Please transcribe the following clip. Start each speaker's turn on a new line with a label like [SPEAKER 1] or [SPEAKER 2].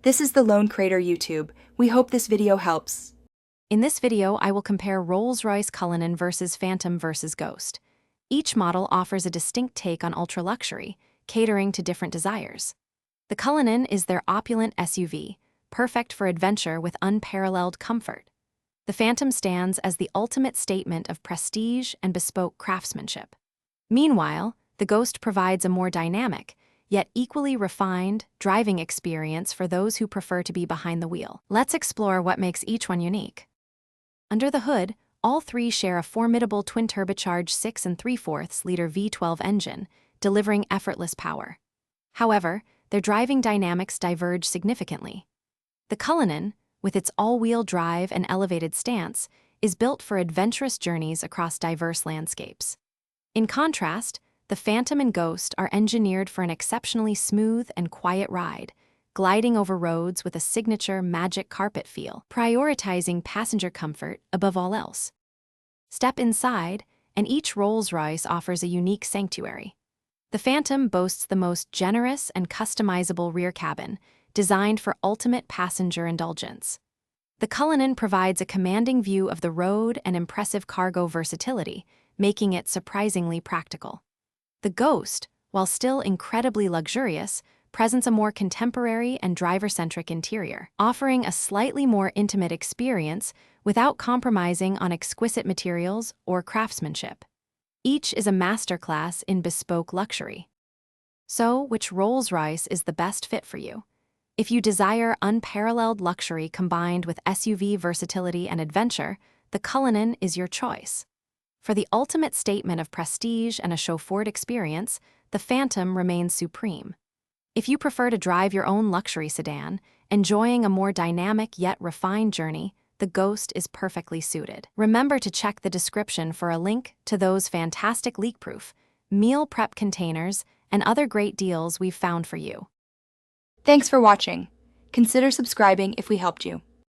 [SPEAKER 1] This is the Lone Crater YouTube. We hope this video helps.
[SPEAKER 2] In this video, I will compare Rolls-Royce Cullinan versus Phantom versus Ghost. Each model offers a distinct take on ultra-luxury, catering to different desires. The Cullinan is their opulent SUV, perfect for adventure with unparalleled comfort. The Phantom stands as the ultimate statement of prestige and bespoke craftsmanship. Meanwhile, the Ghost provides a more dynamic, yet equally refined, driving experience for those who prefer to be behind the wheel. Let's explore what makes each one unique. Under the hood, all three share a formidable twin-turbocharged 6 3/4-liter V12 engine, delivering effortless power. However, their driving dynamics diverge significantly. The Cullinan, with its all-wheel drive and elevated stance, is built for adventurous journeys across diverse landscapes. In contrast, the Phantom and Ghost are engineered for an exceptionally smooth and quiet ride, gliding over roads with a signature magic carpet feel, prioritizing passenger comfort above all else. Step inside, and each Rolls-Royce offers a unique sanctuary. The Phantom boasts the most generous and customizable rear cabin, designed for ultimate passenger indulgence. The Cullinan provides a commanding view of the road and impressive cargo versatility, making it surprisingly practical. The Ghost, while still incredibly luxurious, presents a more contemporary and driver-centric interior, offering a slightly more intimate experience without compromising on exquisite materials or craftsmanship. Each is a masterclass in bespoke luxury. So, which Rolls-Royce is the best fit for you? If you desire unparalleled luxury combined with SUV versatility and adventure, the Cullinan is your choice. For the ultimate statement of prestige and a chauffeured experience, the Phantom remains supreme. If you prefer to drive your own luxury sedan, enjoying a more dynamic yet refined journey, the Ghost is perfectly suited. Remember to check the description for a link to those fantastic leak-proof, meal prep containers, and other great deals we've found for you.
[SPEAKER 1] Thanks for watching. Consider subscribing if we helped you.